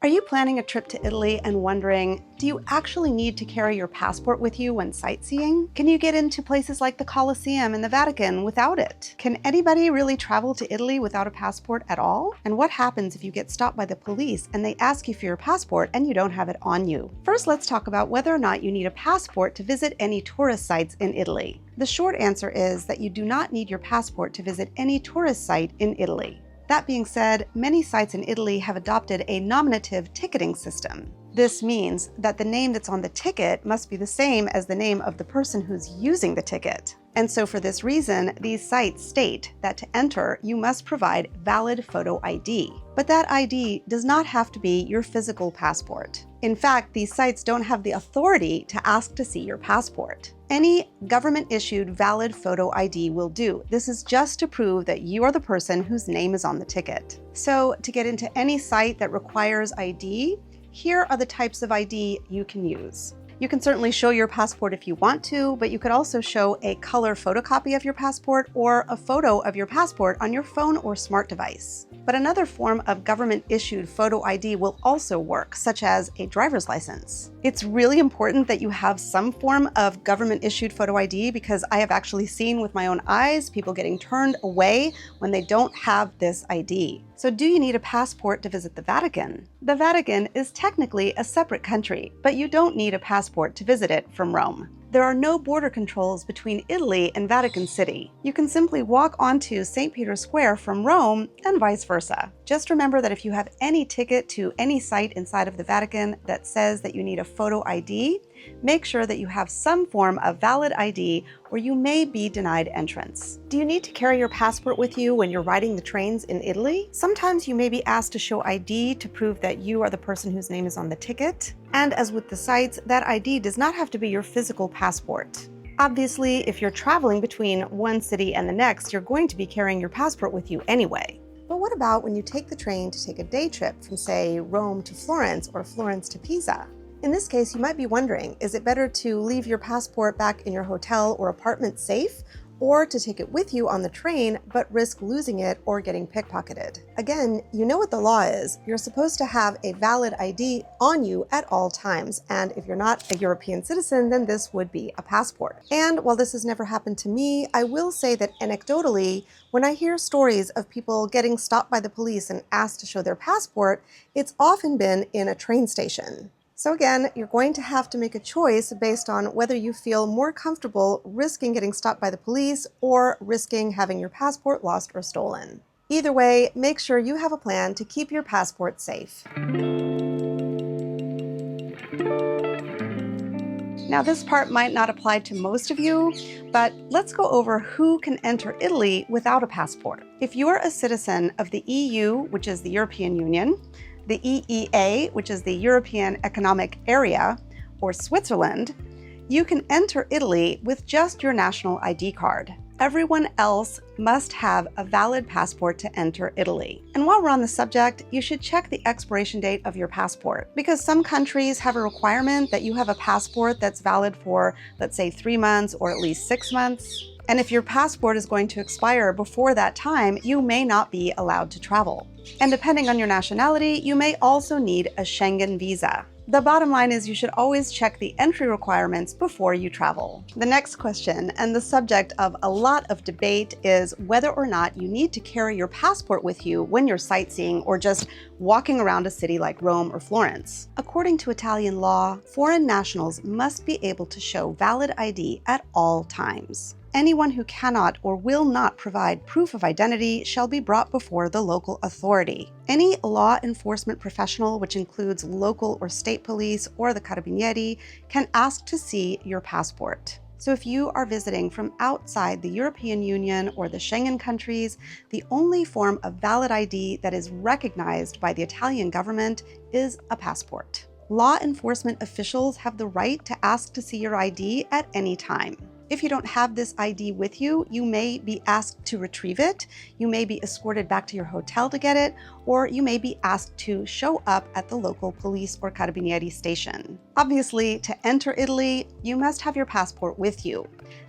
Are you planning a trip to Italy and wondering, do you actually need to carry your passport with you when sightseeing? Can you get into places like the Colosseum and the Vatican without it? Can anybody really travel to Italy without a passport at all? And what happens if you get stopped by the police and they ask you for your passport and you don't have it on you? First, let's talk about whether or not you need a passport to visit any tourist sites in Italy. The short answer is that you do not need your passport to visit any tourist site in Italy. That being said, many sites in Italy have adopted a nominative ticketing system. This means that the name that's on the ticket must be the same as the name of the person who's using the ticket. And so for this reason, these sites state that to enter, you must provide valid photo ID. But that ID does not have to be your physical passport. In fact, these sites don't have the authority to ask to see your passport. Any government-issued valid photo ID will do. This is just to prove that you are the person whose name is on the ticket. So to get into any site that requires ID, here are the types of ID you can use. You can certainly show your passport if you want to, but you could also show a color photocopy of your passport or a photo of your passport on your phone or smart device. But another form of government-issued photo ID will also work, such as a driver's license. It's really important that you have some form of government-issued photo ID because I have actually seen with my own eyes people getting turned away when they don't have this ID. So do you need a passport to visit the Vatican? The Vatican is technically a separate country, but you don't need a passport to visit it from Rome. There are no border controls between Italy and Vatican City. You can simply walk onto St. Peter's Square from Rome and vice versa. Just remember that if you have any ticket to any site inside of the Vatican that says that you need a photo ID, make sure that you have some form of valid ID or you may be denied entrance. Do you need to carry your passport with you when you're riding the trains in Italy? Sometimes you may be asked to show ID to prove that you are the person whose name is on the ticket. And as with the sites, that ID does not have to be your physical passport. Obviously, if you're traveling between one city and the next, you're going to be carrying your passport with you anyway. But what about when you take the train to take a day trip from, say, Rome to Florence or Florence to Pisa? In this case, you might be wondering, is it better to leave your passport back in your hotel or apartment safe, or to take it with you on the train but risk losing it or getting pickpocketed? Again, you know what the law is. You're supposed to have a valid ID on you at all times, and if you're not a European citizen, then this would be a passport. And while this has never happened to me, I will say that anecdotally, when I hear stories of people getting stopped by the police and asked to show their passport, it's often been in a train station. So again, you're going to have to make a choice based on whether you feel more comfortable risking getting stopped by the police or risking having your passport lost or stolen. Either way, make sure you have a plan to keep your passport safe. Now, this part might not apply to most of you, but let's go over who can enter Italy without a passport. If you are a citizen of the EU, which is the European Union, the EEA, which is the European Economic Area, or Switzerland, you can enter Italy with just your national ID card. Everyone else must have a valid passport to enter Italy. And while we're on the subject, you should check the expiration date of your passport, because some countries have a requirement that you have a passport that's valid for, let's say, 3 months or at least 6 months. And if your passport is going to expire before that time, you may not be allowed to travel. And depending on your nationality, you may also need a Schengen visa. The bottom line is you should always check the entry requirements before you travel. The next question, and the subject of a lot of debate, is whether or not you need to carry your passport with you when you're sightseeing or just walking around a city like Rome or Florence. According to Italian law, foreign nationals must be able to show valid ID at all times. Anyone who cannot or will not provide proof of identity shall be brought before the local authority. Any law enforcement professional, which includes local or state police or the carabinieri, can ask to see your passport. So if you are visiting from outside the European Union or the Schengen countries, the only form of valid ID that is recognized by the Italian government is a passport. Law enforcement officials have the right to ask to see your ID at any time. If you don't have this ID with you, you may be asked to retrieve it, you may be escorted back to your hotel to get it, or you may be asked to show up at the local police or carabinieri station. Obviously, to enter Italy, you must have your passport with you.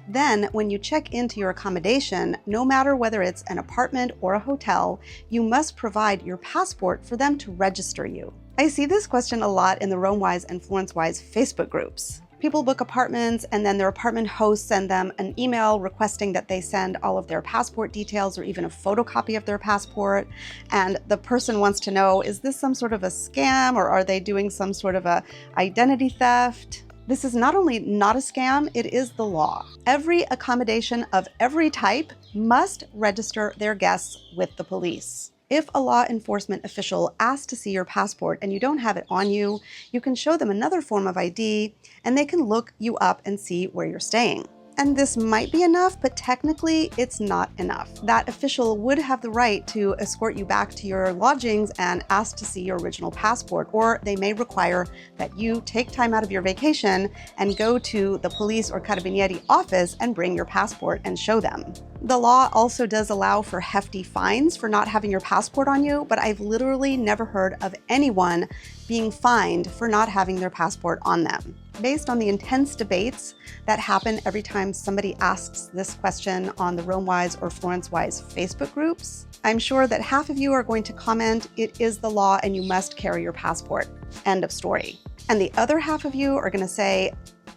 Then, when you check into your accommodation, no matter whether it's an apartment or a hotel, you must provide your passport for them to register you. I see this question a lot in the RomeWise and FlorenceWise Facebook groups. People book apartments and then their apartment hosts send them an email requesting that they send all of their passport details or even a photocopy of their passport. And the person wants to know, is this some sort of a scam or are they doing some sort of a identity theft? This is not only not a scam, it is the law. Every accommodation of every type must register their guests with the police. If a law enforcement official asks to see your passport and you don't have it on you, you can show them another form of ID and they can look you up and see where you're staying. And this might be enough, but technically it's not enough. That official would have the right to escort you back to your lodgings and ask to see your original passport, or they may require that you take time out of your vacation and go to the police or carabinieri office and bring your passport and show them. The law also does allow for hefty fines for not having your passport on you, but I've literally never heard of anyone being fined for not having their passport on them. Based on the intense debates that happen every time somebody asks this question on the RomeWise or FlorenceWise Facebook groups, I'm sure that half of you are going to comment, it is the law and you must carry your passport. End of story. And the other half of you are going to say,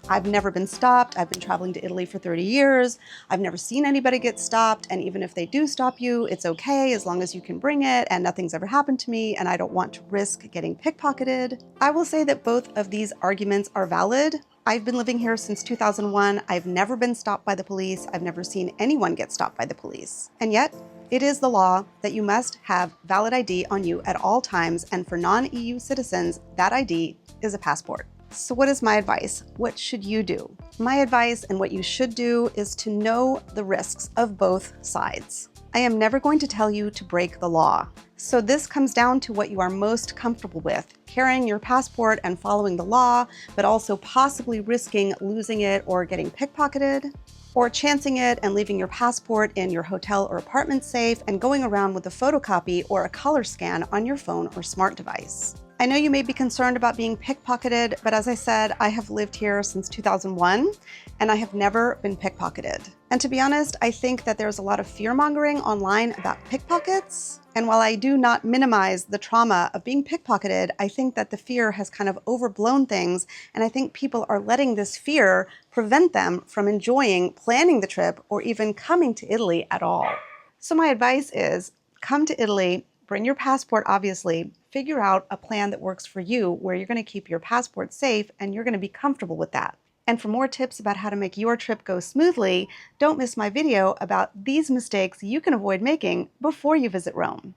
I've never been stopped. I've been traveling to Italy for 30 years. I've never seen anybody get stopped. And even if they do stop you, it's okay as long as you can bring it and nothing's ever happened to me and I don't want to risk getting pickpocketed. I will say that both of these arguments are valid. I've been living here since 2001. I've never been stopped by the police. I've never seen anyone get stopped by the police. And yet, it is the law that you must have valid ID on you at all times. And for non-EU citizens, that ID is a passport. So what is my advice? What should you do? My advice and what you should do is to know the risks of both sides. I am never going to tell you to break the law. So this comes down to what you are most comfortable with, carrying your passport and following the law, but also possibly risking losing it or getting pickpocketed, or chancing it and leaving your passport in your hotel or apartment safe and going around with a photocopy or a color scan on your phone or smart device. I know you may be concerned about being pickpocketed, but as I said, I have lived here since 2001 and I have never been pickpocketed. And to be honest, I think that there's a lot of fear-mongering online about pickpockets. And while I do not minimize the trauma of being pickpocketed, I think that the fear has kind of overblown things. And I think people are letting this fear prevent them from enjoying planning the trip or even coming to Italy at all. So my advice is come to Italy, bring your passport, obviously, figure out a plan that works for you where you're going to keep your passport safe and you're going to be comfortable with that. And for more tips about how to make your trip go smoothly, don't miss my video about these mistakes you can avoid making before you visit Rome.